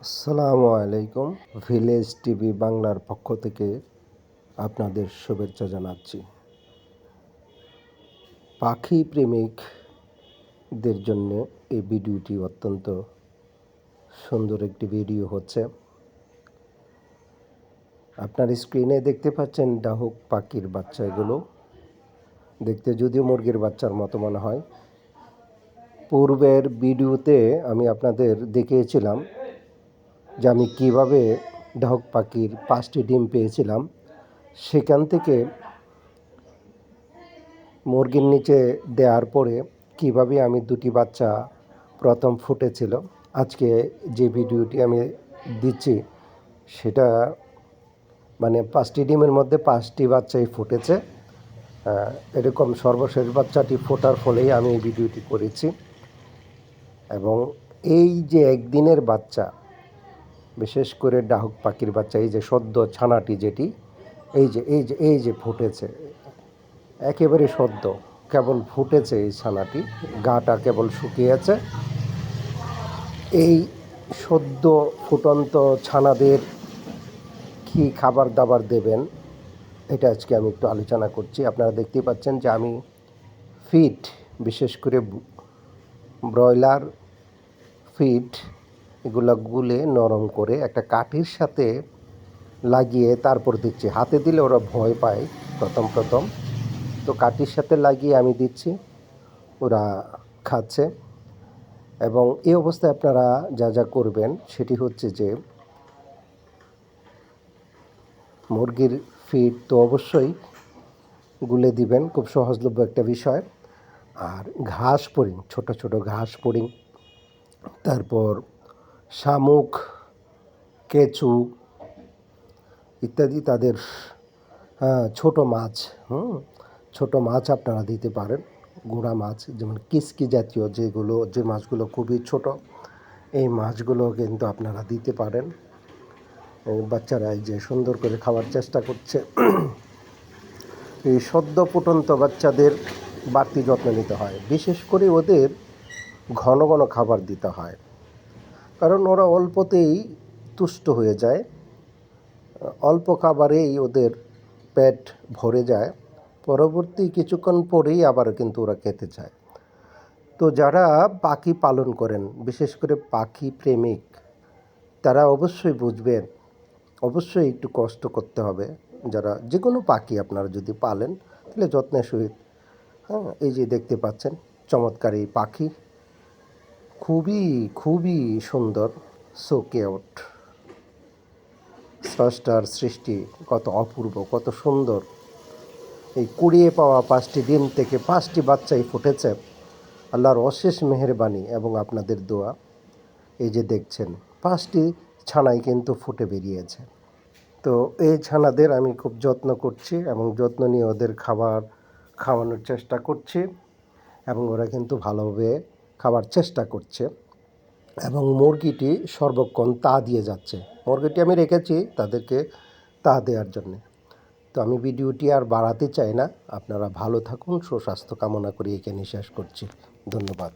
আসসালামু আলাইকুম। Village TV বাংলার পক্ষ থেকে আপনাদের শুভেচ্ছা জানাচ্ছি। পাখি প্রেমিকদের জন্য এই ভিডিওটি অত্যন্ত সুন্দর একটি ভিডিও হচ্ছে। আপনার স্ক্রিনে দেখতে পাচ্ছেন ডাহুক পাখির বাচ্চা। এগুলো দেখতে যদিও মুরগির বাচ্চার মতো মনে হয়। পূর্বের ভিডিওতে আমি আপনাদের দেখিয়েছিলাম যে আমি কীভাবে ডাহুক পাখির 5টি ডিম পেয়েছিলাম। সেখান থেকে মুরগির নিচে দেওয়ার পরে কীভাবে আমি 2টি বাচ্চা প্রথম ফুটেছিল। আজকে যে ভিডিওটি আমি দিচ্ছি সেটা মানে 5টি ডিমের মধ্যে 5টি বাচ্চাই ফুটেছে। এরকম সর্বশেষ বাচ্চাটি ফোটার ফলেই আমি এই ভিডিওটি করেছি। এবং এই যে একদিনের বাচ্চা, বিশেষ করে ডাহুক পাখির বাচ্চা, এই যে সদ্য ছানাটি যেটি এই যে ফুটেছে, একেবারে সদ্য কেবল ফুটেছে এই ছানাটি, গাটা কেবল শুকিয়েছে। এই সদ্য ফুটন্ত ছানাদের কী খাবার দাবার দেবেন এটা আজকে আমি একটু আলোচনা করছি। আপনারা দেখতেই পাচ্ছেন যে আমি ফিড, বিশেষ করে ব্রয়লার ফিড, এগুলো গুলে নরম করে একটা কাঠির সাথে লাগিয়ে তারপর দিচ্ছি। হাতে দিলে ওরা ভয় পায় প্রথম। তো কাঠির সাথে লাগিয়ে আমি দিচ্ছি, ওরা খাচ্ছে। এবং এই অবস্থায় আপনারা যা করবেন সেটি হচ্ছে যে মুরগির ফিড তো অবশ্যই গুলে দিবেন, খুব সহজলভ্য একটা বিষয়। আর ঘাস ফড়িং, ছোট ঘাস ফড়িং, তারপর শামুক, কেঁচু ইত্যাদি, তাদের ছোট মাছ আপনারা দিতে পারেন। গুঁড়া মাছ, যেমন কিসকি জাতীয় যে মাছগুলো খুবই ছোট, এই মাছগুলো কিন্তু আপনারা দিতে পারেন। বাচ্চারা এই যে সুন্দর করে খাওয়ার চেষ্টা করছে। এই সদ্য ফুটন্ত বাচ্চাদের বাড়তি যত্ন নিতে হয়, বিশেষ করে ওদের ঘন খাবার দিতে হয়, কারণ ওরা অল্পতেই তুষ্ট হয়ে যায়, অল্প খাবারেই ওদের পেট ভরে যায়। পরবর্তী কিছুক্ষণ পরেই আবার কিন্তু ওরা খেতে চায়। তো যারা পাখি পালন করেন, বিশেষ করে পাখি প্রেমিক, তারা অবশ্যই বুঝবেন, অবশ্যই একটু কষ্ট করতে হবে। যারা যে কোনো পাখি আপনারা যদি পালেন তাহলে যত্নের সহিত, এই যে দেখতে পাচ্ছেন চমৎকার এই পাখি, খুবই সুন্দর, সো কিউট। স্রষ্টার সৃষ্টি কত অপূর্ব, কত সুন্দর। এই কুড়িয়ে পাওয়া 5টি ডিম থেকে 5টি বাচ্চাই ফুটেছে, আল্লাহর অশেষ মেহেরবানি এবং আপনাদের দোয়া। এই যে দেখছেন 5টি ছানাই কিন্তু ফুটে বেরিয়েছে। তো এই ছানাদের আমি খুব যত্ন করছি এবং যত্ন নিয়ে ওদের খাওয়ানোর চেষ্টা করছি, এবং ওরা কিন্তু ভালোভাবে খাবার চেষ্টা করছে। এবং মুরগিটি সর্বক্ষণ তা দিয়ে যাচ্ছে। মুরগিটি আমি রেখেছি তাদেরকে তা দেওয়ার জন্যে। তো আমি ভিডিওটি আর বাড়াতে চাই না। আপনারা ভালো থাকুন, সুস্বাস্থ্য কামনা করে এখানে শেষ করছি। ধন্যবাদ।